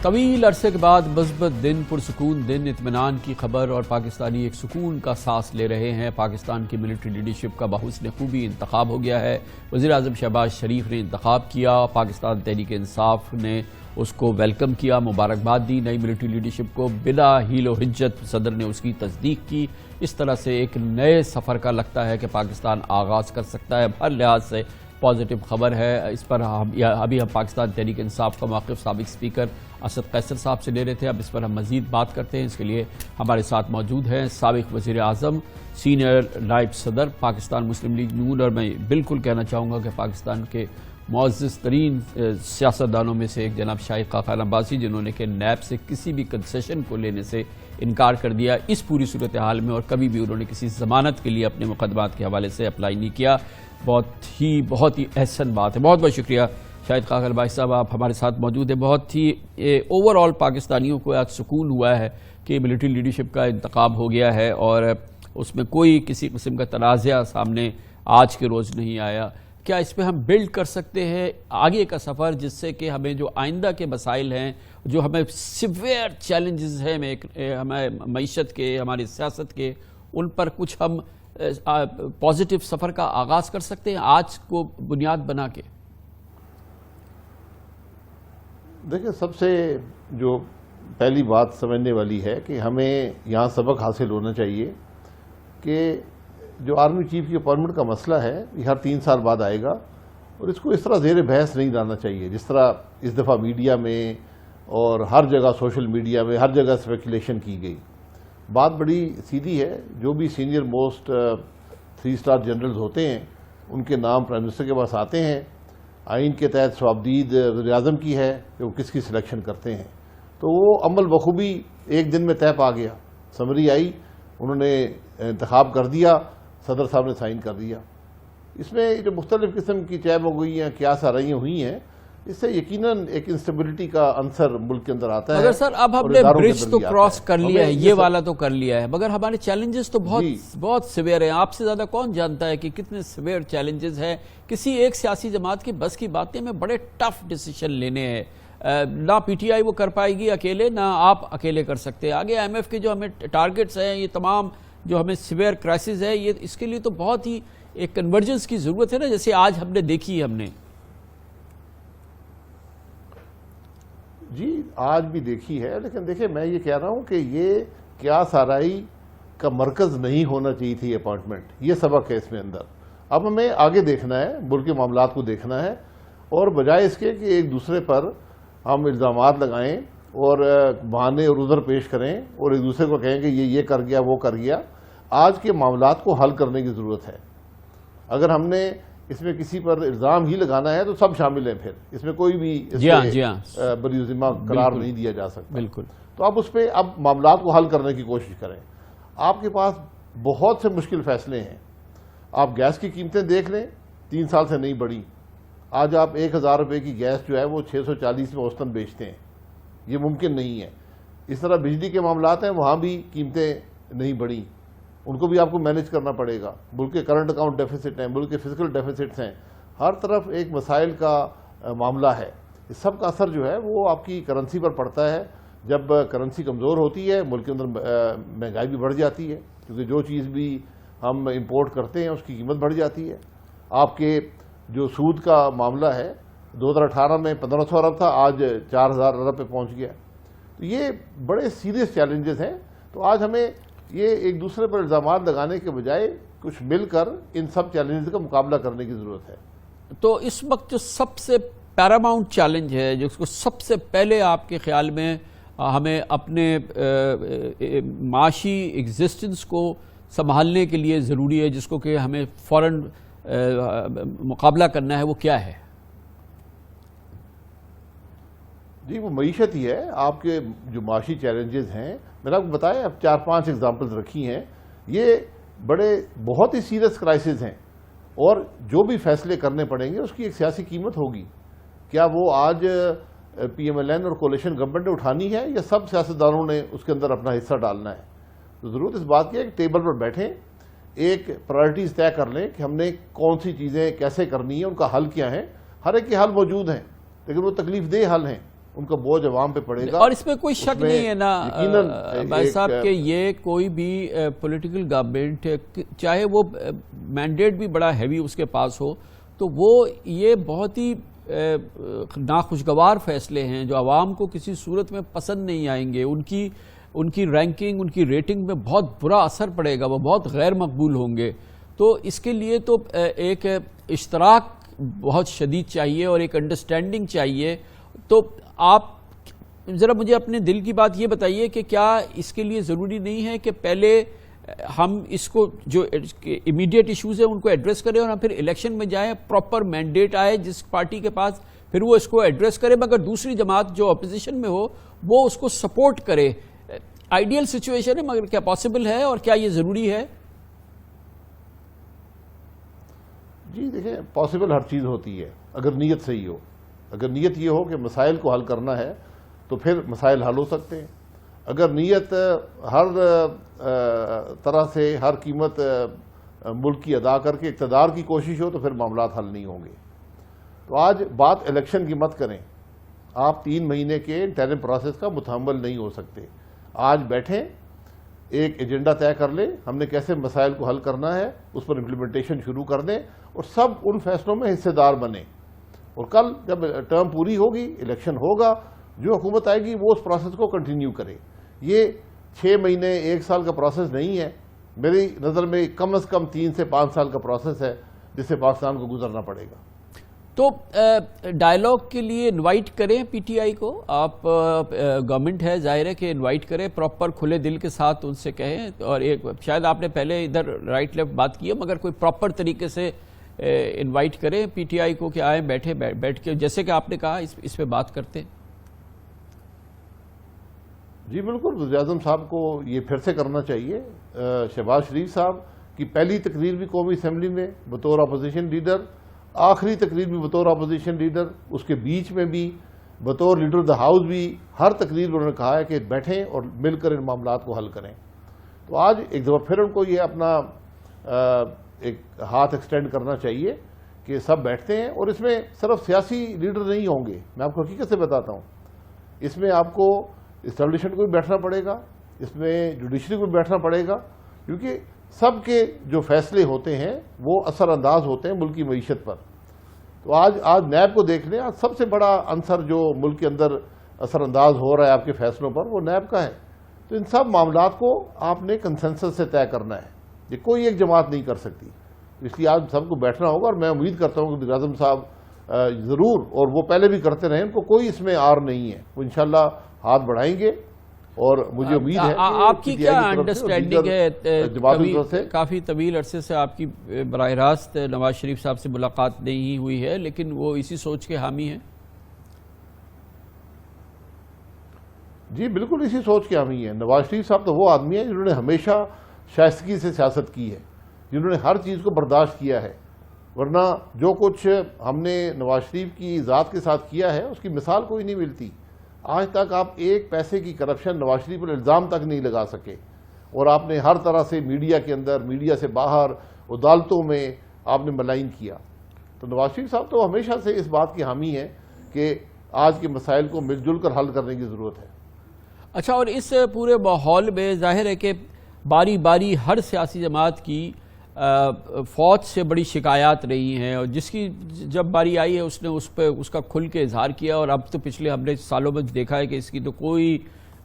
طویل عرصے کے بعد مثبت دن، پرسکون دن، اطمینان کی خبر اور پاکستانی ایک سکون کا سانس لے رہے ہیں۔ پاکستان کی ملٹری لیڈرشپ کا بحسن خوبی انتخاب ہو گیا ہے۔ وزیر اعظم شہباز شریف نے انتخاب کیا، پاکستان تحریک انصاف نے اس کو ویلکم کیا، مبارکباد دی۔ نئی ملٹری لیڈرشپ کو بلا حیل و حجت صدر نے اس کی تصدیق کی۔ اس طرح سے ایک نئے سفر کا لگتا ہے کہ پاکستان آغاز کر سکتا ہے۔ ہر لحاظ سے پازیٹو خبر ہے۔ اس پر ابھی ہم پاکستان تحریک انصاف کا موقف سابق اسپیکر اسد قیصر صاحب سے لے رہے تھے، اب اس پر ہم مزید بات کرتے ہیں۔ اس کے لیے ہمارے ساتھ موجود ہیں سابق وزیر اعظم، سینئر نائب صدر پاکستان مسلم لیگ نون، اور میں بالکل کہنا چاہوں گا کہ پاکستان کے معزز ترین سیاستدانوں میں سے ایک جناب شاہد خاقان عباسی، جنہوں نے کہ نیب سے کسی بھی کنسیشن کو لینے سے انکار کر دیا اس پوری صورتحال میں، اور کبھی بھی انہوں نے کسی ضمانت کے لیے اپنے مقدمات کے حوالے سے اپلائی نہیں کیا۔ بہت ہی احسن بات ہے۔ بہت بہت شکریہ شاہد خاقان عباسی صاحب، آپ ہمارے ساتھ موجود ہیں۔ بہت ہی اوور آل پاکستانیوں کو آج سکون ہوا ہے کہ ملٹری لیڈرشپ کا انتخاب ہو گیا ہے اور اس میں کوئی کسی قسم کا تنازعہ سامنے آج کے روز نہیں آیا۔ کیا اس پہ ہم بلڈ کر سکتے ہیں آگے کا سفر، جس سے کہ ہمیں جو آئندہ کے مسائل ہیں، جو ہمیں سیویئر چیلنجز ہیں ہمیں معیشت کے، ہماری سیاست کے، ان پر کچھ ہم پازیٹو سفر کا آغاز کر سکتے ہیں آج کو بنیاد بنا کے؟ دیکھیں، سب سے جو پہلی بات سمجھنے والی ہے کہ ہمیں یہاں سبق حاصل ہونا چاہیے کہ جو آرمی چیف کی اپائنٹمنٹ کا مسئلہ ہے یہ ہر 3 سال بعد آئے گا، اور اس کو اس طرح زیر بحث نہیں لانا چاہیے جس طرح اس دفعہ میڈیا میں اور ہر جگہ سوشل میڈیا میں ہر جگہ اسپیکولیشن کی گئی۔ بات بڑی سیدھی ہے، جو بھی سینئر موسٹ 3 اسٹار جنرلز ہوتے ہیں ان کے نام پرائم منسٹر کے پاس آتے ہیں۔ آئین کے تحت صوابدید وزیر اعظم کی ہے کہ وہ کس کی سلیکشن کرتے ہیں، تو وہ عمل بخوبی ایک دن میں طے پا گیا۔ سمری آئی، انہوں نے انتخاب کر دیا، صدر صاحب نے سائن کر دیا۔ اس میں جو مختلف قسم کی چیب ہو گئی ہیں، کیا سارائیاں ہوئی ہیں، اس سے یقیناً ایک انسٹیبلٹی کا عنصر ملک کے اندر آتا ہے۔ مگر سر اب ہم نے برج تو کراس کر لیا ہے، یہ والا تو کر لیا ہے، مگر ہمارے چیلنجز تو بہت سیویئر ہیں۔ آپ سے زیادہ کون جانتا ہے کہ کتنے سیویئر چیلنجز ہیں؟ کسی ایک سیاسی جماعت کی بس کی باتیں میں بڑے ٹف ڈیسیشن لینے ہیں، نہ پی ٹی آئی وہ کر پائے گی اکیلے، نہ آپ اکیلے کر سکتے ہیں۔ آگے ایم ایف کے جو ہمیں ٹارگٹس ہیں، یہ تمام جو ہمیں سیویئر کرائسس ہے، یہ اس کے لیے تو بہت ہی ایک کنورجنس کی ضرورت ہے نا، جیسے آج ہم نے دیکھی ہم نے جی آج بھی دیکھی ہے، لیکن دیکھیں میں یہ کہہ رہا ہوں کہ یہ کیا سارائی کا مرکز نہیں ہونا چاہیے تھی اپائنٹمنٹ، یہ سبق ہے اس میں اندر۔ اب ہمیں آگے دیکھنا ہے، ملک کے معاملات کو دیکھنا ہے، اور بجائے اس کے کہ ایک دوسرے پر ہم الزامات لگائیں اور بہانے اور عذر پیش کریں اور ایک دوسرے کو کہیں کہ یہ کر گیا وہ کر گیا، آج کے معاملات کو حل کرنے کی ضرورت ہے۔ اگر ہم نے اس میں کسی پر الزام ہی لگانا ہے تو سب شامل ہیں، پھر اس میں کوئی بھی بری ذمہ قرار نہیں دیا جا سکتا۔ بالکل۔ تو اب اس پہ معاملات کو حل کرنے کی کوشش کریں۔ آپ کے پاس بہت سے مشکل فیصلے ہیں۔ آپ گیس کی قیمتیں دیکھ لیں، 3 سال سے نہیں بڑھی۔ آج آپ 1000 روپے کی گیس جو ہے وہ 640 میں اوسطاً بیچتے ہیں، یہ ممکن نہیں ہے۔ اس طرح بجلی کے معاملات ہیں، وہاں بھی قیمتیں نہیں بڑھیں، ان کو بھی آپ کو مینیج کرنا پڑے گا۔ ملک کے کرنٹ اکاؤنٹ ڈیفیسٹ ہیں، ملک کے فزیکل ڈیفیسٹس ہیں، ہر طرف ایک مسائل کا معاملہ ہے۔ اس سب کا اثر جو ہے وہ آپ کی کرنسی پر پڑتا ہے۔ جب کرنسی کمزور ہوتی ہے، ملک کے اندر مہنگائی بھی بڑھ جاتی ہے، کیونکہ جو چیز بھی ہم امپورٹ کرتے ہیں اس کی قیمت بڑھ جاتی ہے۔ آپ کے جو سود کا معاملہ ہے، 2018 میں 1500 ارب تھا، آج 4000 ارب پہ پہنچ گیا۔ تو یہ بڑے سیریس چیلنجز ہیں۔ تو آج ہمیں یہ ایک دوسرے پر الزامات لگانے کے بجائے کچھ مل کر ان سب چیلنجز کا مقابلہ کرنے کی ضرورت ہے۔ تو اس وقت جو سب سے پیراماؤنٹ چیلنج ہے، جو اس کو سب سے پہلے آپ کے خیال میں ہمیں اپنے معاشی ایگزسٹنس کو سنبھالنے کے لیے ضروری ہے، جس کو کہ ہمیں فوراً مقابلہ کرنا ہے، وہ کیا ہے؟ جی وہ معیشت ہی ہے۔ آپ کے جو معاشی چیلنجز ہیں، میں نے آپ کو بتایا، اب 4-5 ایگزامپلز رکھی ہیں، یہ بہت ہی سیریس کرائسس ہیں، اور جو بھی فیصلے کرنے پڑیں گے اس کی ایک سیاسی قیمت ہوگی۔ کیا وہ آج پی ایم ایل این اور کولیشن گورنمنٹ نے اٹھانی ہے، یا سب سیاستدانوں نے اس کے اندر اپنا حصہ ڈالنا ہے؟ تو ضرورت اس بات کی ہے کہ ٹیبل پر بیٹھیں، ایک پرائرٹیز طے کر لیں کہ ہم نے کون سی چیزیں کیسے کرنی ہیں، ان کا حل کیا ہے۔ ہر ایک کے حل موجود ہیں، لیکن وہ تکلیف دہ حل ہیں۔ ان کا بوجھ عوام پہ پڑے گا. اور اس میں کوئی شک نہیں ہے نا بھائی صاحب کہ یہ کوئی بھی پولیٹیکل گورنمنٹ چاہے وہ مینڈیٹ بھی بڑا ہیوی اس کے پاس ہو تو وہ یہ بہت ہی ناخوشگوار فیصلے ہیں جو عوام کو کسی صورت میں پسند نہیں آئیں گے. ان کی رینکنگ ان کی ریٹنگ میں بہت برا اثر پڑے گا, وہ بہت غیر مقبول ہوں گے. تو اس کے لیے تو ایک اشتراک بہت شدید چاہیے اور ایک انڈرسٹینڈنگ چاہیے. تو آپ ذرا مجھے اپنے دل کی بات یہ بتائیے کہ کیا اس کے لیے ضروری نہیں ہے کہ پہلے ہم اس کو جو امیڈیٹ ایشوز ہیں ان کو ایڈریس کریں اور ہم پھر الیکشن میں جائیں, پراپر مینڈیٹ آئے جس پارٹی کے پاس, پھر وہ اس کو ایڈریس کرے, مگر دوسری جماعت جو اپوزیشن میں ہو وہ اس کو سپورٹ کرے. آئیڈیل سچویشن ہے مگر کیا پاسبل ہے اور کیا یہ ضروری ہے؟ جی دیکھیں, پاسبل ہر چیز ہوتی ہے اگر نیت صحیح ہو. اگر نیت یہ ہو کہ مسائل کو حل کرنا ہے تو پھر مسائل حل ہو سکتے ہیں. اگر نیت ہر طرح سے ہر قیمت ملک کی ادا کر کے اقتدار کی کوشش ہو تو پھر معاملات حل نہیں ہوں گے. تو آج بات الیکشن کی مت کریں. آپ 3 مہینے کے انٹرم پروسیس کا متحمل نہیں ہو سکتے. آج بیٹھیں, ایک ایجنڈا طے کر لیں, ہم نے کیسے مسائل کو حل کرنا ہے, اس پر امپلیمنٹیشن شروع کر دیں اور سب ان فیصلوں میں حصے دار بنیں. اور کل جب ٹرم پوری ہوگی, الیکشن ہوگا, جو حکومت آئے گی وہ اس پروسیس کو کنٹینیو کرے. یہ 6 مہینے 1 سال کا پروسیس نہیں ہے. میری نظر میں کم از کم 3 سے 5 سال کا پروسیس ہے جس سے پاکستان کو گزرنا پڑے گا. تو ڈائیلاگ کے لیے انوائٹ کریں پی ٹی آئی کو. آپ گورنمنٹ ہے, ظاہر ہے کہ انوائٹ کریں, پراپر کھلے دل کے ساتھ ان سے کہیں. اور ایک شاید آپ نے پہلے ادھر رائٹ لیفٹ بات کی ہے مگر کوئی پراپر طریقے سے انوائٹ کریں پی ٹی آئی کو کہ آئیں, بیٹھ کے جیسے کہ آپ نے کہا اس پہ بات کرتے ہیں. جی بالکل, وزیر اعظم صاحب کو یہ پھر سے کرنا چاہیے. شہباز شریف صاحب کی پہلی تقریر بھی قومی اسمبلی میں بطور اپوزیشن لیڈر, آخری تقریر بھی بطور اپوزیشن لیڈر, اس کے بیچ میں بھی بطور لیڈر آف دا ہاؤس بھی, ہر تقریر میں انہوں نے کہا ہے کہ بیٹھیں اور مل کر ان معاملات کو حل کریں. تو آج ایک دفعہ پھر ان کو یہ اپنا ایک ہاتھ ایکسٹینڈ کرنا چاہیے کہ سب بیٹھتے ہیں. اور اس میں صرف سیاسی لیڈر نہیں ہوں گے, میں آپ کو حقیقت سے بتاتا ہوں. اس میں آپ کو اسٹیبلشمنٹ کو بھی بیٹھنا پڑے گا, اس میں جوڈیشری کو بھی بیٹھنا پڑے گا, کیونکہ سب کے جو فیصلے ہوتے ہیں وہ اثر انداز ہوتے ہیں ملک کی معیشت پر. تو آج نیب کو دیکھ لیں, آج سب سے بڑا عنصر جو ملک کے اندر اثر انداز ہو رہا ہے آپ کے فیصلوں پر وہ نیب کا ہے. تو ان سب معاملات کو آپ نے کنسنسس سے طے کرنا ہے, یہ کوئی ایک جماعت نہیں کر سکتی. اس لیے آج سب کو بیٹھنا ہوگا اور میں امید کرتا ہوں کہ وزیر اعظم صاحب ضرور, اور وہ پہلے بھی کرتے رہے, ان کو کوئی اس میں آر نہیں ہے, وہ انشاءاللہ ہاتھ بڑھائیں گے. اور مجھے امید ہے آپ کی کیا انڈرسٹینڈنگ ہے, کافی طویل عرصے سے آپ کی براہ راست نواز شریف صاحب سے ملاقات نہیں ہوئی ہے لیکن وہ اسی سوچ کے حامی ہیں؟ جی بالکل اسی سوچ کے حامی ہیں. نواز شریف صاحب تو وہ آدمی ہیں جنہوں نے ہمیشہ شائستگی سے سیاست کی ہے, جنہوں نے ہر چیز کو برداشت کیا ہے. ورنہ جو کچھ ہم نے نواز شریف کی ذات کے ساتھ کیا ہے اس کی مثال کوئی نہیں ملتی. آج تک آپ ایک پیسے کی کرپشن نواز شریف پر الزام تک نہیں لگا سکے, اور آپ نے ہر طرح سے میڈیا کے اندر, میڈیا سے باہر, عدالتوں میں آپ نے ملائن کیا. تو نواز شریف صاحب تو ہمیشہ سے اس بات کے حامی ہیں کہ آج کے مسائل کو مل جل کر حل کرنے کی ضرورت ہے. اچھا, اور اس پورے ماحول میں ظاہر ہے کہ باری باری ہر سیاسی جماعت کی فوج سے بڑی شکایات رہی ہیں, اور جس کی جب باری آئی ہے اس نے اس کا کھل کے اظہار کیا, اور اب تو پچھلے ہم نے سالوں میں دیکھا ہے کہ اس کی تو کوئی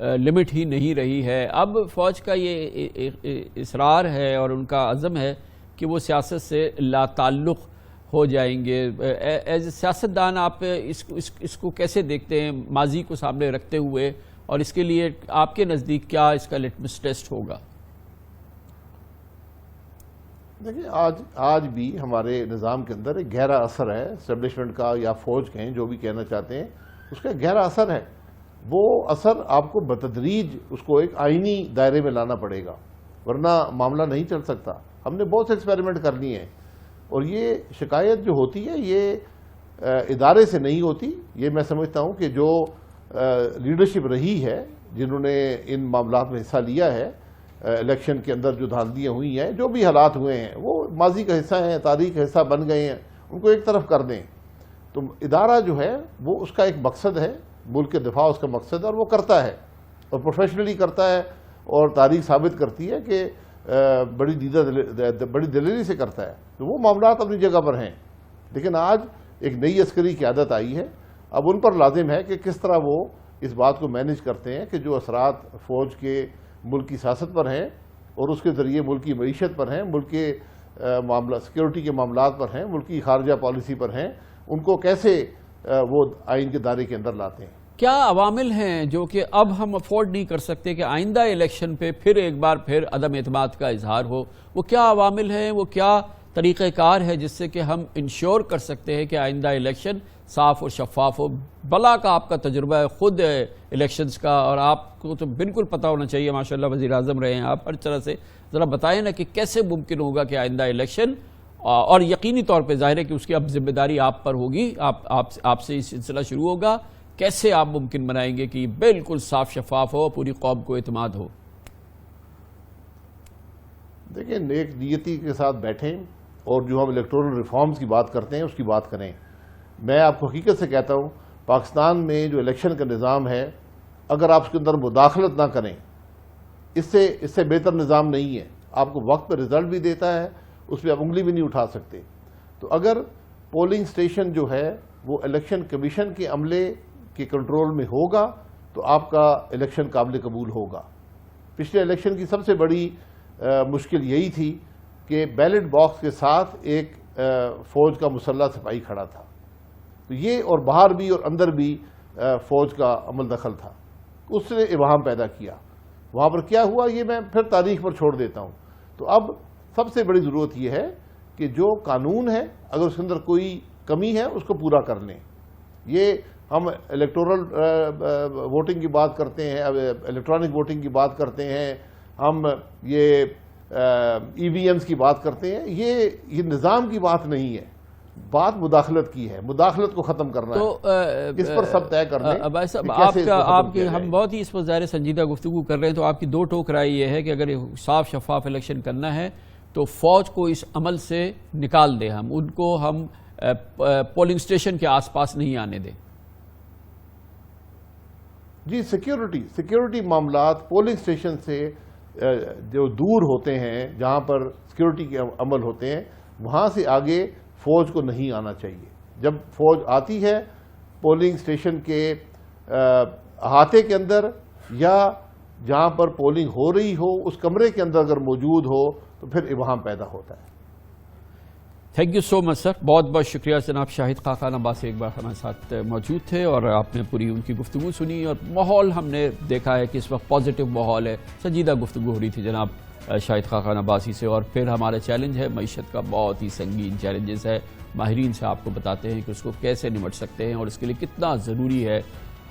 لمٹ ہی نہیں رہی ہے. اب فوج کا یہ اصرار ہے اور ان کا عزم ہے کہ وہ سیاست سے لا تعلق ہو جائیں گے. ایز اے سیاستدان آپ اس کو کیسے دیکھتے ہیں ماضی کو سامنے رکھتے ہوئے, اور اس کے لیے آپ کے نزدیک کیا اس کا لٹمس ٹیسٹ ہوگا؟ دیکھیں, آج بھی ہمارے نظام کے اندر ایک گہرا اثر ہے اسٹیبلشمنٹ کا, یا فوج کہیں, جو بھی کہنا چاہتے ہیں, اس کا گہرا اثر ہے. وہ اثر آپ کو بتدریج اس کو ایک آئینی دائرے میں لانا پڑے گا, ورنہ معاملہ نہیں چل سکتا. ہم نے بہت سے ایکسپیریمنٹ کر لیے ہیں, اور یہ شکایت جو ہوتی ہے یہ ادارے سے نہیں ہوتی. یہ میں سمجھتا ہوں کہ جو لیڈرشپ رہی ہے, جنہوں نے ان معاملات میں حصہ لیا ہے, الیکشن کے اندر جو دھاندلیاں ہوئی ہیں, جو بھی حالات ہوئے ہیں, وہ ماضی کا حصہ ہیں, تاریخ کا حصہ بن گئے ہیں, ان کو ایک طرف کر دیں. تو ادارہ جو ہے وہ اس کا ایک مقصد ہے ملک کے دفاع اس کا مقصد ہے اور وہ کرتا ہے اور پروفیشنلی کرتا ہے، اور تاریخ ثابت کرتی ہے کہ بڑی دلیری سے کرتا ہے، تو وہ معاملات اپنی جگہ پر ہیں۔ لیکن آج ایک نئی عسکری قیادت آئی ہے، اب ان پر لازم ہے کہ کس طرح وہ اس بات کو مینیج کرتے ہیں کہ جو اثرات فوج کے ملک کی سیاست پر ہیں اور اس کے ذریعے ملک کی معیشت پر ہیں، ملک کے سیکیورٹی کے معاملات پر ہیں، ملک کی خارجہ پالیسی پر ہیں، ان کو کیسے وہ آئین کے دائرے کے اندر لاتے ہیں۔ کیا عوامل ہیں جو کہ اب ہم افورڈ نہیں کر سکتے کہ آئندہ الیکشن پہ پھر ایک بار پھر عدم اعتماد کا اظہار ہو؟ وہ کیا عوامل ہیں، وہ کیا طریقہ کار ہے جس سے کہ ہم انشور کر سکتے ہیں کہ آئندہ الیکشن صاف اور شفاف ہو؟ بلا کا آپ کا تجربہ ہے خود الیکشنز کا، اور آپ کو تو بالکل پتہ ہونا چاہیے، ماشاءاللہ وزیر اعظم رہے ہیں آپ ہر طرح سے، ذرا بتائیں نا کہ کیسے ممکن ہوگا کہ آئندہ الیکشن، اور یقینی طور پہ ظاہر ہے کہ اس کی اب ذمہ داری آپ پر ہوگی، آپ سے یہ سلسلہ شروع ہوگا، کیسے آپ ممکن بنائیں گے کہ بالکل صاف شفاف ہو، پوری قوم کو اعتماد ہو؟ دیکھیں، نیک نیتی کے ساتھ بیٹھیں اور جو ہم الیکٹورل ریفارمز کی بات کرتے ہیں اس کی بات کریں۔ میں آپ کو حقیقت سے کہتا ہوں، پاکستان میں جو الیکشن کا نظام ہے، اگر آپ اس کے اندر مداخلت نہ کریں، اس سے بہتر نظام نہیں ہے۔ آپ کو وقت پہ رزلٹ بھی دیتا ہے، اس پہ آپ انگلی بھی نہیں اٹھا سکتے۔ تو اگر پولنگ سٹیشن جو ہے وہ الیکشن کمیشن کے عملے کے کنٹرول میں ہوگا تو آپ کا الیکشن قابل قبول ہوگا۔ پچھلے الیکشن کی سب سے بڑی مشکل یہی تھی کہ بیلٹ باکس کے ساتھ ایک فوج کا مسلح سپاہی کھڑا تھا، تو یہ اور باہر بھی اور اندر بھی فوج کا عمل دخل تھا، اس نے ابہام پیدا کیا۔ وہاں پر کیا ہوا یہ میں پھر تاریخ پر چھوڑ دیتا ہوں۔ تو اب سب سے بڑی ضرورت یہ ہے کہ جو قانون ہے اگر اس کے اندر کوئی کمی ہے اس کو پورا کر لیں۔ یہ ہم الیکٹورل ووٹنگ کی بات کرتے ہیں، الیکٹرانک ووٹنگ کی بات کرتے ہیں، ہم یہ ای وی ایمز کی بات کرتے ہیں، یہ نظام کی بات نہیں ہے، بات مداخلت کی ہے۔ مداخلت کو ختم کرنا ہے، اس پر سب طے کرنا ہے۔ ہم بہت ہی اس پر ظاہر سنجیدہ گفتگو کر رہے ہیں، تو آپ کی دو ٹوک رائے یہ ہے کہ اگر صاف شفاف الیکشن کرنا ہے تو فوج کو اس عمل سے نکال دیں، ہم ان کو ہم پولنگ سٹیشن کے آس پاس نہیں آنے دیں۔ جی، سیکیورٹی معاملات پولنگ سٹیشن سے جو دور ہوتے ہیں، جہاں پر سیکیورٹی کے عمل ہوتے ہیں، وہاں سے آگے فوج کو نہیں آنا چاہیے۔ جب فوج آتی ہے پولنگ سٹیشن کے احاطے کے اندر یا جہاں پر پولنگ ہو رہی ہو اس کمرے کے اندر اگر موجود ہو تو پھر ابہام پیدا ہوتا ہے۔ تھینک یو سو مچ سر، بہت بہت شکریہ جناب شاہد خاقان عباسی، ایک بار ہمارے ساتھ موجود تھے اور آپ نے پوری ان کی گفتگو سنی، اور ماحول ہم نے دیکھا ہے کہ اس وقت پازیٹیو ماحول ہے، سنجیدہ گفتگو ہو رہی تھی جناب شاہد خاقان عباسی سے۔ اور پھر ہمارا چیلنج ہے معیشت کا، بہت ہی سنگین چیلنجز ہے، ماہرین سے آپ کو بتاتے ہیں کہ اس کو کیسے نمٹ سکتے ہیں اور اس کے لیے کتنا ضروری ہے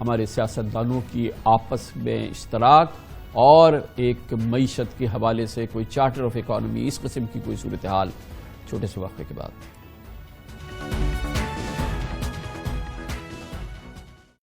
ہمارے سیاستدانوں کی آپس میں اشتراک اور ایک معیشت کے حوالے سے کوئی چارٹر آف اکانومی، اس قسم کی کوئی صورتحال۔ چھوٹے سے وقفے کے بعد